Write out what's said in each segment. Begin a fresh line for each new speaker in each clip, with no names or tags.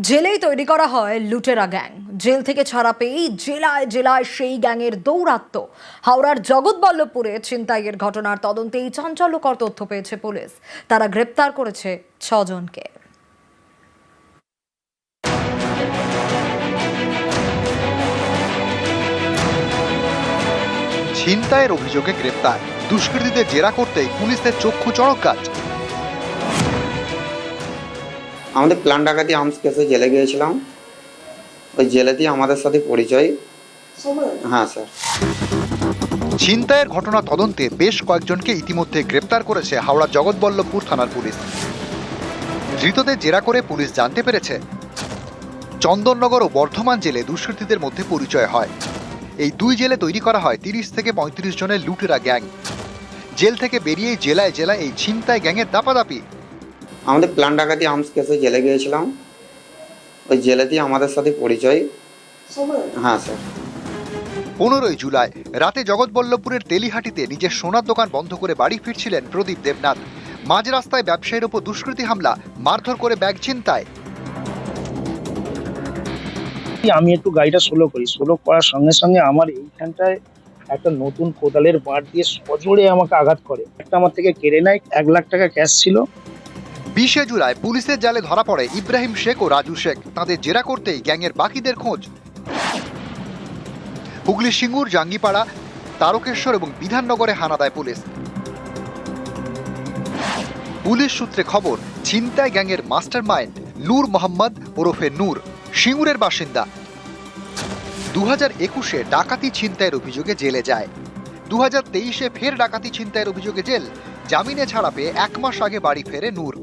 জেলেই তৈরি করা হয় লুটেরা গ্যাং। জেল থেকে ছাড়া পেয়েই জেলায় জেলায় সেই গ্যাংয়ের দৌরাত্ম্য। হাওড়ার জগৎবল্লভপুরে ছিনতাইয়ের ঘটনার তদন্তেই চাঞ্চল্যকর তথ্য পেয়েছে পুলিশ। তারা গ্রেপ্তার করেছে 6 জনকে।
ছিনতাইয়ের অভিযোগে গ্রেপ্তার, দুষ্কৃতীদের জেরা করতেই পুলিশের চক্ষু চড়ক গাছ।
আমাদের প্ল্যান ডাকাতি আর্মস কেসে জেলে গিয়েছিলাম, ওই জেলেতেই আমাদের সাথে পরিচয়। হ্যাঁ স্যার।
ছিনতাইয়ের ঘটনা তদন্তে বেশ কয়েকজনকে ইতিমধ্যে গ্রেপ্তার করেছে হাওড়া জগৎবল্লভপুর থানার পুলিশ। ধৃতদের জেরা করে পুলিশ জানতে পেরেছে চন্দননগর ও বর্ধমান জেলে দুষ্কৃতীদের মধ্যে পরিচয় হয়। এই দুই জেলে তৈরি করা হয় 30 থেকে 35 জনের লুটেরা গ্যাং। জেল থেকে বেরিয়েই জেলায় জেলায় এই ছিনতাই গ্যাংয়ের দাপাদাপি।
আমাদের প্ল্যান ডাকাতি আর্মস কেসে জেলে গিয়েছিলাম, ওই জেলেতেই আমাদের সাথে পরিচয়। হ্যাঁ স্যার।
15 জুলাই রাতে জগৎবল্লভপুরের তেলিহাটিতে নিজের সোনার দোকান বন্ধ করে বাড়ি ফিরছিলেন প্রদীপ দেবনাথ। মাঝ রাস্তায় ব্যবসায়ীর ওপর দুষ্কৃতী হামলা, মারধর করে ব্যাগ ছিনতাই।
আমি একটু গাড়িটা স্লো করার সঙ্গে সঙ্গে আমার এইখানটায় একটা নতুন কোদালের বাঁট দিয়ে সজোরে আমাকে আঘাত করে। একটা আমার থেকে কেড়ে নেয়, 1 লাখ টাকা ক্যাশ ছিল।
20 জুলাই পুলিশের জালে ধরা পড়ে ইব্রাহিম শেখ ও রাজু শেখ। তাদের জেরা করতেই গ্যাংয়ের বাকিদের খোঁজ। হুগলি সিঙ্গুর, জাঙ্গিপাড়া, তারকেশ্বর এবং বিধাননগরে হানা দেয় পুলিশ। পুলিশ সূত্রে খবর, ছিনতাই গ্যাংয়ের মাস্টারমাইন্ড নূর মোহাম্মদ ওরফে নূর, সিঙ্গুরের বাসিন্দা। 2021-এ ডাকাতি ছিনতাইয়ের অভিযোগে জেলে যায়। 2023-এ ফের ডাকাতি ছিনতাইয়ের অভিযোগে জেল। জামিনে ছাড়া পেয়ে 1 মাস আগে বাড়ি ফেরে নূর।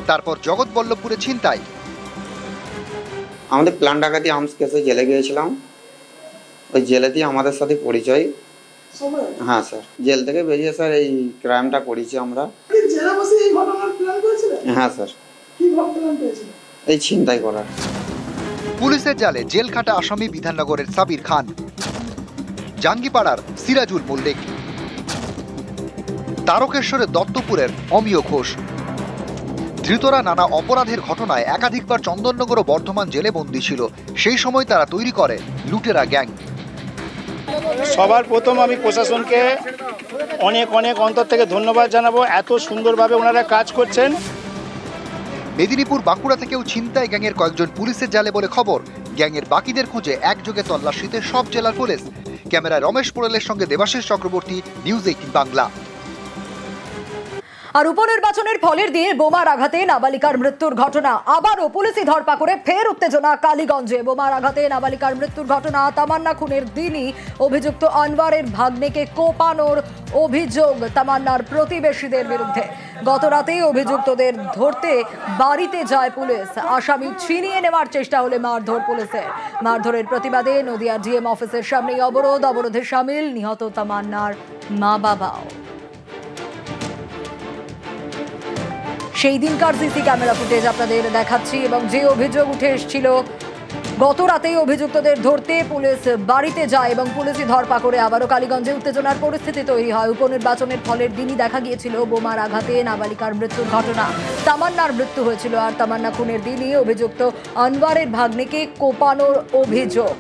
তারপর জগৎবল্লভপুরে ছিনতাই।
আমাদের প্ল্যান ডাকাতি আর্মস কেসে জেলে গিয়েছিলাম, ওই জেলেতেই আমাদের সাথে পরিচয়। হ্যাঁ স্যার। জেল থেকে বেরিয়ে স্যার এই ক্রাইমটা করেছি আমরা।
জেলে বসে এই ঘটনার প্ল্যান করেছিলেন?
হ্যাঁ স্যার।
কি প্ল্যান করেছিলেন?
এই ছিনতাই করার।
পুলিশের জালে জেল খাটা আসামি বিধাননগরের সাবির খান, জাঙ্গিপাড়ার সিরাজুল মল্লিক, তারকেশ্বরের দত্তপুরের অমিয় ঘোষ। ধৃতরা নানা অপরাধের ঘটনায় একাধিকবার চন্দননগর ও বর্ধমান জেলে বন্দী ছিল। সেই সময় তারা তৈরি করে লুটেরা গ্যাং।
সবার প্রথম আমি প্রশাসনকে অনেক অনেক অন্তর থেকে ধন্যবাদ জানাবো, এত সুন্দরভাবে ওনারা কাজ করছেন।
মেদিনীপুর, বাঁকুড়া থেকেও ছিনতাই গ্যাংয়ের কয়েকজন পুলিশের জালে বলে খবর। গ্যাংয়ের বাকিদের খুঁজে একযোগে তল্লাশিতে সব জেলার পুলিশ। ক্যামেরায় রমেশ পোড়েলের সঙ্গে দেবাশিস চক্রবর্তী, নিউজ 18 বাংলা।
আর উপনির্বাচনের ফলের দিয়ে বোমার আঘাতে নাবালিকার মৃত্যুর ঘটনা আবারও পুলিশি ধরপাকড়ে ফের উত্তেজনা কালীগঞ্জে। বোমার আঘাতে নাবালিকার মৃত্যুর ঘটনা। তামান্না খুনের দিনই অভিযুক্ত আনওয়ারের ভাগ্নেকে কোপানোর অভিযোগ তামান্নার প্রতিবেশীদের বিরুদ্ধে। গত রাতেই অভিযুক্তদের ধরতে বাড়িতে যায় পুলিশ। আসামি ছিনিয়ে নেওয়ার চেষ্টা হলে মারধর পুলিশের। মারধরের প্রতিবাদে নদিয়া ডিএম অফিসের সামনেই অবরোধে সামিল নিহত তামান্নার মা বাবাও। সেই দিনকার সিসি ক্যামেরা ফুটেজ আপনাদের দেখাচ্ছি এবং যে অভিযোগ উঠে এসেছিল, গত রাতেই অভিযুক্তদের ধরতে পুলিশ বাড়িতে যায় এবং পুলিশি ধরপাকড়ে আবারও কালীগঞ্জে উত্তেজনার পরিস্থিতি তৈরি হয়। উপনির্বাচনের ফলের দিনই দেখা গিয়েছিল বোমার আঘাতে নাবালিকার মৃত্যুর ঘটনা। তামান্নার মৃত্যু হয়েছিল, আর তামান্না খুনের দিনই অভিযুক্ত আনওয়ারের ভাগ্নেকে কোপানোর অভিযোগ।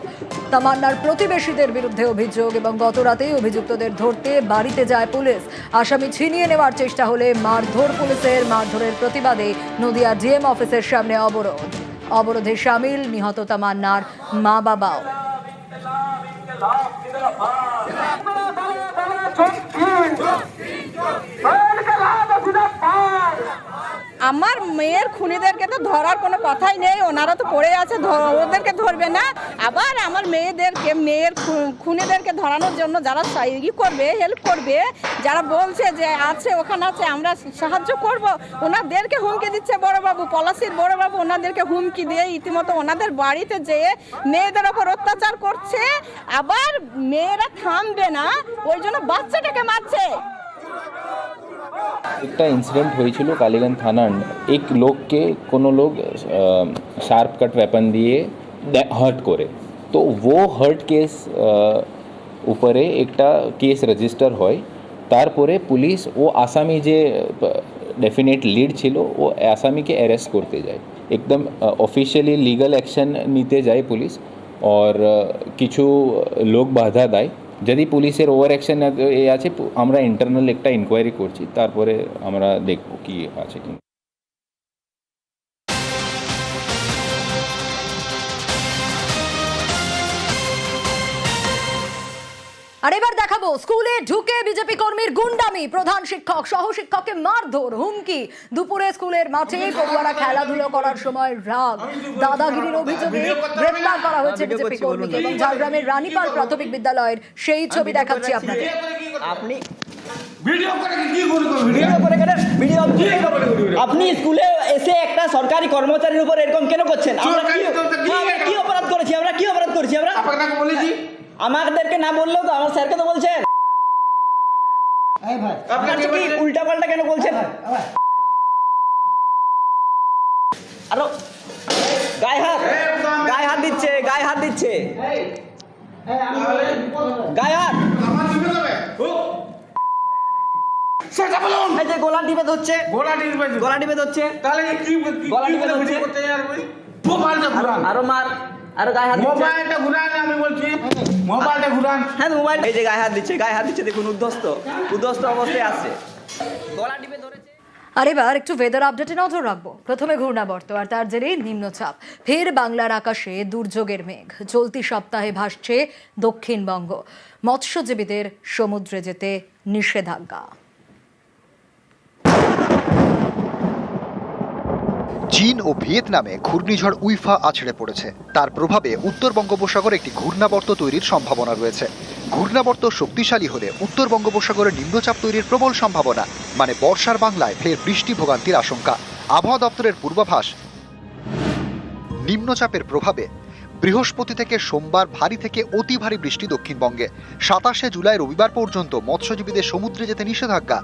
তামান্নার প্রতিবেশীদের বিরুদ্ধে অভিযোগ এবং গত রাতেই অভিযুক্তদের ধরতে বাড়িতে যায় পুলিশ। আসামি ছিনিয়ে নেওয়ার চেষ্টা হলে মারধর পুলিশের। মারধরের প্রতিবাদে নদিয়া ডিএম অফিসের সামনে অবরোধে সামিল নিহত তামান্নার মা বাবাও।
আমার মেয়ের খুনিদেরকে তো ধরার কোনো কথাই নেই, ওনারা তো পড়ে আছে, ওদেরকে ধরবে না। আবার আমার মেয়ের খুনিদেরকে ধরানোর জন্য যারা করবে, হেল্প করবে, যারা বলছে যে আছে ওখানে আছে আমরা সাহায্য করব, ওনাদেরকে হুমকি দিচ্ছে বড়বাবু, পলাশির বড়বাবু ওনাদেরকে হুমকি দিয়ে ইতিমধ্যে ওনাদের বাড়িতে যেয়ে মেয়েদের ওপর অত্যাচার করছে। আবার মেয়েরা থামবে না, ওই জন্য বাচ্চাটাকে মারছে।
একটা इंसिडेंट হয়েছিল কালীগঞ্জ থানার। এক লোককে কোনো লোক শার্প কাট ওয়েপন দিয়ে হার্ট করে, তো वो হার্ট কেস উপরে একটা কেস রেজিস্টার হয়। তারপরে পুলিশ ও আসামি যে ডেফিনেট লিড ছিল ও আসামিকে অ্যারেস্ট করতে যায়। एकदम অফিশিয়ালি লিগ্যাল অ্যাকশন নিতে যায় পুলিশ और কিছু লোক বাধা দেয় যদি পুলিশের ওভার অ্যাকশন আছে আমরা ইন্টারনাল একটা ইনকোয়ারি করছি তারপরে আমরা দেখব কি আছে কি
আর এবার দেখাবো স্কুলে ঢুকে বিজেপি কর্মীর গুন্ডামি, প্রধান শিক্ষক সহ শিক্ষককে মারধর, হুমকি। দুপুরে স্কুলের মাঠে পড়ুয়ারা খেলাধুলো করার সময় রাগ, দাদাগিরির অভিযোগে গ্রেফতার করা হয়েছে বিজেপি কর্মীকে। এবং ঝাড়গ্রামের রানীপাল প্রাথমিক বিদ্যালয়ের সেই ছবি দেখাচ্ছি আপনাদের।
আপনি আপনি স্কুলে এসে একটা সরকারি কর্মচারীর উপর এরকম কেন করছেন? আমরা কি অপরাধ করেছি? আমরা কি অপরাধ করেছি? আমরা আমাদেরকে না বললেও তো আমার স্যারকে তো বলছেন। উল্টা পাল্টা কেন বলছেন? আরো গায়ে হাত দিচ্ছে গায়ে হাত এই যে গলা টিপে ধরছে আরো মার আরো গায়ে হাত দিচ্ছে। হ্যাঁ মোবাইল এই যে গায়ে হাত দিচ্ছে দেখুন উদ্ধস্ত অবস্থায় আছে, গলা টিপে ধরেছে।
আর এবার একটু ওয়েদার আপডেটে নজর রাখবো। প্রথমে ঘূর্ণাবর্ত আর তার জেরে নিম্নচাপ, ফের বাংলার আকাশে দুর্যোগের মেঘ। চলতি সপ্তাহে ভাসছে দক্ষিণবঙ্গ, মৎস্যজীবীদের সমুদ্রে যেতে নিষেধাজ্ঞা।
চীন ও ভিয়েতনামে ঘূর্ণিঝড় উইফা আছড়ে পড়েছে। তার প্রভাবে উত্তর বঙ্গোপসাগরে একটি ঘূর্ণাবর্ত তৈরির সম্ভাবনা রয়েছে। ঘূর্ণাবর্ত শক্তিশালী হলে উত্তর বঙ্গোপসাগরে নিম্নচাপ তৈরির প্রবল সম্ভাবনা, মানে বর্ষার বাংলায় ফের বৃষ্টি ভোগান্তির আশঙ্কা। আবহাওয়া দপ্তরের পূর্বাভাস, নিম্নচাপের প্রভাবে বৃহস্পতি থেকে সোমবার ভারী থেকে অতি ভারী বৃষ্টি দক্ষিণবঙ্গে। 27শে জুলাই রবিবার পর্যন্ত মৎস্যজীবীদের সমুদ্রে যেতে নিষেধাজ্ঞা।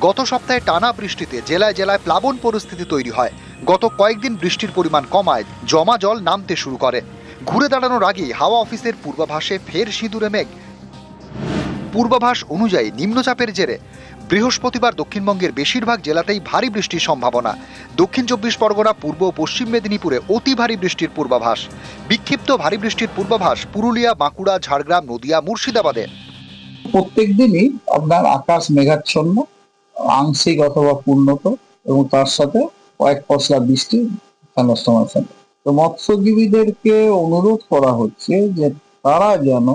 গত সপ্তাহে টানা বৃষ্টিতে জেলায় জেলায় প্লাবন পরিস্থিতি তৈরি হয়। গত কয়েকদিন বৃষ্টির পরিমাণ কমায় জমা জল নামতে শুরু করে। ঘুরে দাঁড়ানোর আগেই হাওয়া অফিসের পূর্বাভাসে ফের সিঁদুরে মেঘ। পূর্বাভাস অনুযায়ী নিম্নচাপের জেরে বৃহস্পতিবার দক্ষিণবঙ্গের বেশিরভাগ জেলাতেই ভারী বৃষ্টির সম্ভাবনা। দক্ষিণ 24 পরগনা, পূর্ব ও পশ্চিম মেদিনীপুরে অতি ভারী বৃষ্টির পূর্বাভাস। বিক্ষিপ্ত ভারী বৃষ্টির পূর্বাভাস পুরুলিয়া, বাঁকুড়া, ঝাড়গ্রাম, নদিয়া, মুর্শিদাবাদে।
প্রত্যেক দিনই আপনার আকাশ মেঘাচ্ছন্ন, আংশিক অথবা পূর্ণত, এবং তার সাথে কয়েক পশলা বৃষ্টি থান্ডারস্টর্মের সাথে। তো মৎস্যজীবীদেরকে অনুরোধ করা হচ্ছে যে তারা যেন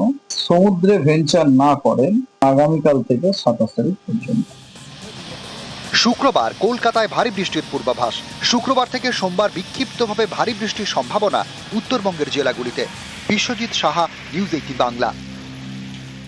সমুদ্রে ভেঞ্চার না করেন আগামীকাল থেকে 27 তারিখ পর্যন্ত।
শুক্রবার কলকাতায় ভারী বৃষ্টির পূর্বাভাস। শুক্রবার থেকে সোমবার বিক্ষিপ্তভাবে ভারী বৃষ্টির সম্ভাবনা উত্তরবঙ্গের জেলাগুলিতে। বিশ্বজিৎ সাহা, নিউজ 18 বাংলা।